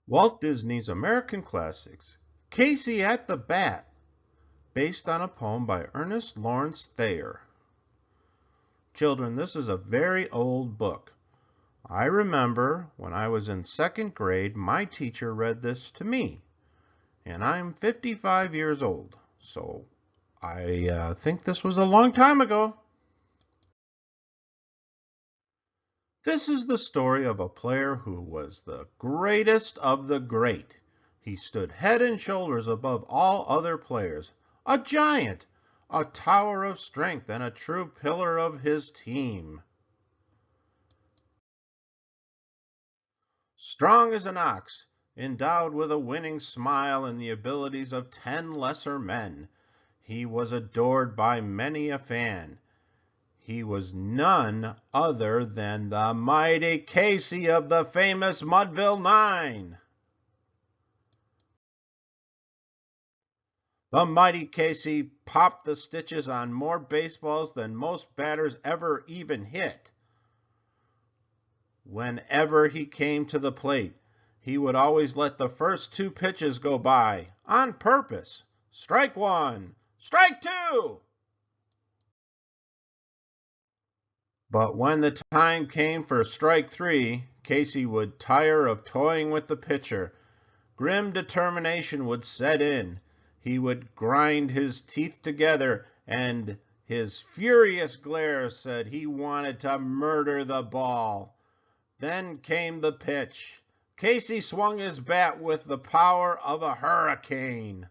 Walt Disney's American Classics, Casey at the Bat, based on a poem by Earnest Lawrence Thayer. Children, this is a very old book. I remember when I was in second grade, my teacher read this to me, and I'm 55 years old, so I think this was a long time ago. This is the story of a player who was the greatest of the great. He stood head and shoulders above all other players, a giant, a tower of strength, and a true pillar of his team. Strong as an ox, endowed with a winning smile and the abilities of 10 lesser men, he was adored by many a fan. He was none other than the mighty Casey of the famous Mudville 9. The mighty Casey popped the stitches on more baseballs than most batters ever even hit. Whenever he came to the plate, he would always let the first 2 pitches go by, on purpose. Strike 1, strike 2. But when the time came for strike 3, Casey would tire of toying with the pitcher. Grim determination would set in. He would grind his teeth together, and his furious glare said he wanted to murder the ball. Then came the pitch. Casey swung his bat with the power of a hurricane.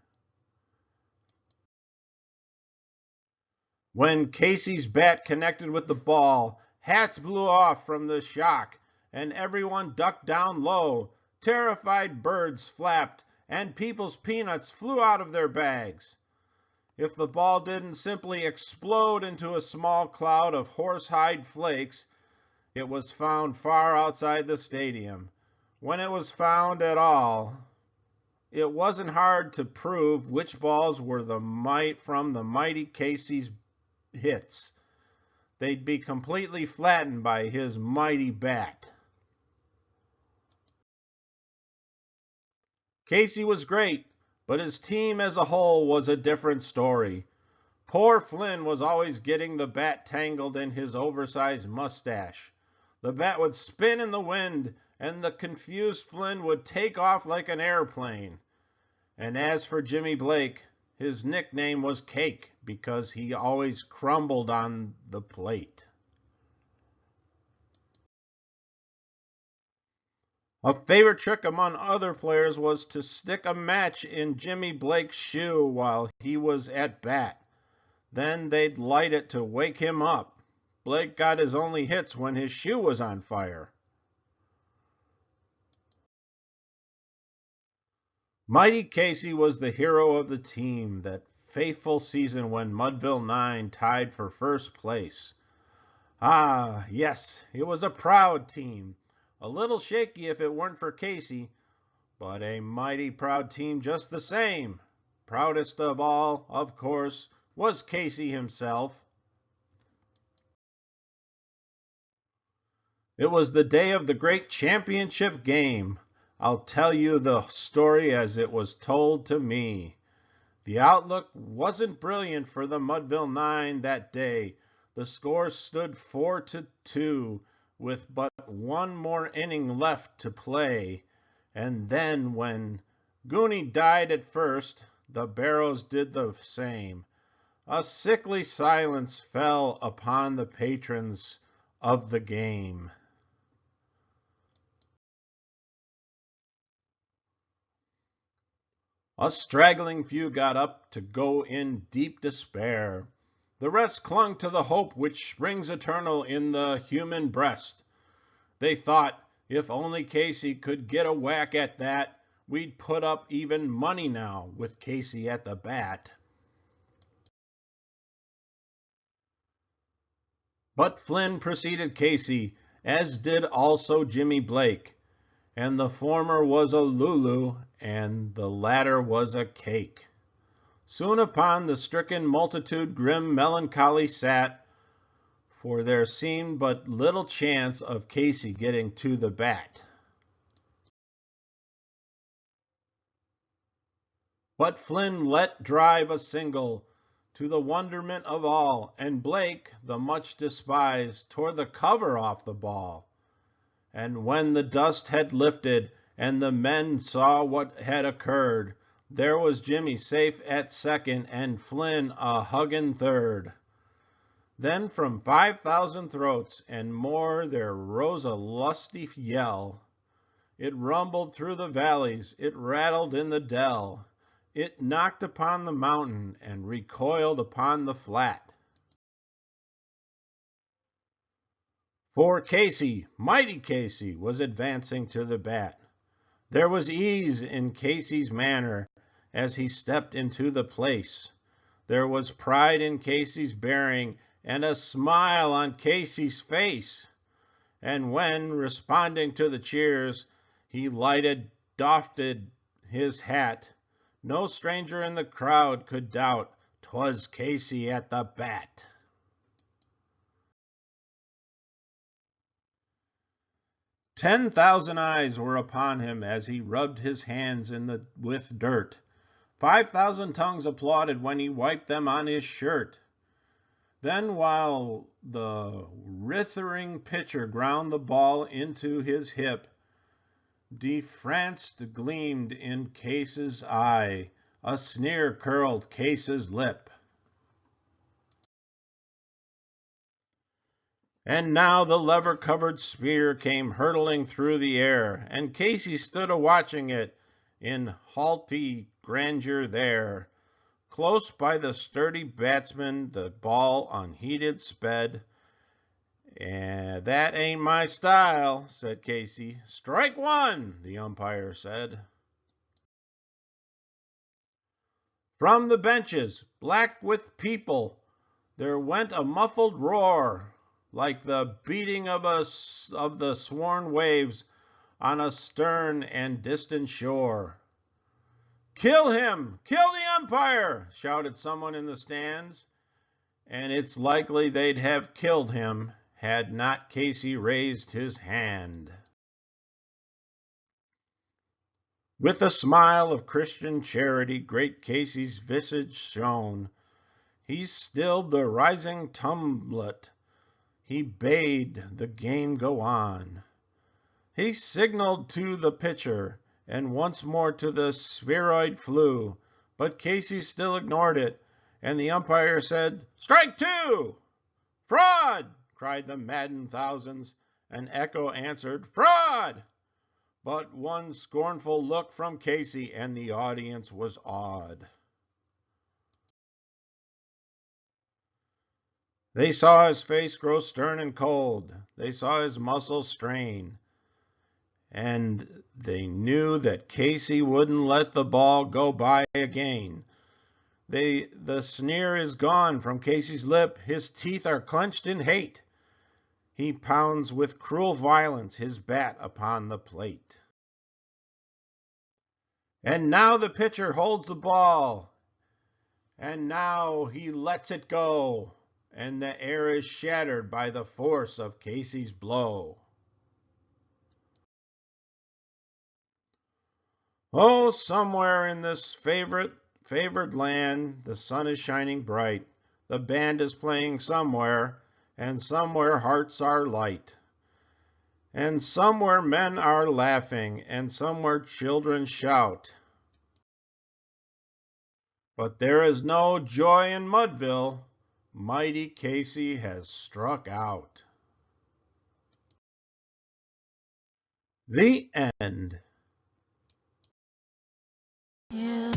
When Casey's bat connected with the ball, hats blew off from the shock, and everyone ducked down low. Terrified birds flapped, and people's peanuts flew out of their bags. If the ball didn't simply explode into a small cloud of horsehide flakes, it was found far outside the stadium. When it was found at all, it wasn't hard to prove which balls were from the mighty Casey's hits. They'd be completely flattened by his mighty bat. Casey was great, but his team as a whole was a different story. Poor Flynn was always getting the bat tangled in his oversized mustache. The bat would spin in the wind, and the confused Flynn would take off like an airplane. And as for Jimmy Blake, his nickname was Cake because he always crumbled on the plate. A favorite trick among other players was to stick a match in Jimmy Blake's shoe while he was at bat. Then they'd light it to wake him up. Blake got his only hits when his shoe was on fire. Mighty Casey was the hero of the team that fateful season when Mudville 9 tied for first place. Ah, yes, it was a proud team. A little shaky if it weren't for Casey, but a mighty proud team just the same. Proudest of all, of course, was Casey himself. It was the day of the great championship game. I'll tell you the story as it was told to me. The outlook wasn't brilliant for the Mudville 9 that day. The score stood 4-2 with but one more inning left to play. And then when Goonie died at first, the Barrows did the same. A sickly silence fell upon the patrons of the game. A straggling few got up to go in deep despair. The rest clung to the hope which springs eternal in the human breast. They thought, if only Casey could get a whack at that, we'd put up even money now with Casey at the bat. But Flynn preceded Casey, as did also Jimmy Blake, and the former was a Lulu, and the latter was a cake. Soon upon the stricken multitude grim melancholy sat, for there seemed but little chance of Casey getting to the bat. But Flynn let drive a single, to the wonderment of all, and Blake, the much despised, tore the cover off the ball. And when the dust had lifted, and the men saw what had occurred, there was Jimmy safe at second, and Flynn a huggin' third. Then from 5,000 throats and more there rose a lusty yell. It rumbled through the valleys, it rattled in the dell, it knocked upon the mountain and recoiled upon the flat. For Casey, mighty Casey, was advancing to the bat. There was ease in Casey's manner as he stepped into the place. There was pride in Casey's bearing and a smile on Casey's face. And when, responding to the cheers, he doffed his hat, no stranger in the crowd could doubt 'twas Casey at the bat. "10,000 eyes were upon him as he rubbed his hands with dirt. 5,000 tongues applauded when he wiped them on his shirt. Then while the writhing pitcher ground the ball into his hip, defranced gleamed in Case's eye, a sneer curled Case's lip. And now the lever-covered spear came hurtling through the air, and Casey stood a-watching it in haughty grandeur there. Close by the sturdy batsman the ball unheeded sped. That ain't my style, said Casey. Strike one, the umpire said. From the benches, black with people, there went a muffled roar, like the beating of the sworn waves on a stern and distant shore. Kill him! Kill the umpire! Shouted someone in the stands, and it's likely they'd have killed him had not Casey raised his hand. With a smile of Christian charity, great Casey's visage shone. He stilled the rising tumult. He bade the game go on. He signaled to the pitcher, and once more to the spheroid flew, but Casey still ignored it, and the umpire said, Strike two! Fraud! Cried the maddened thousands. An echo answered, Fraud! But one scornful look from Casey, and the audience was awed. They saw his face grow stern and cold. They saw his muscles strain. And they knew that Casey wouldn't let the ball go by again. The sneer is gone from Casey's lip. His teeth are clenched in hate. He pounds with cruel violence his bat upon the plate. And now the pitcher holds the ball. And now he lets it go. And the air is shattered by the force of Casey's blow. Oh, somewhere in this favored land, the sun is shining bright. The band is playing somewhere, and somewhere hearts are light. And somewhere men are laughing, and somewhere children shout. But there is no joy in Mudville. Mighty Casey has struck out. The end. Yeah.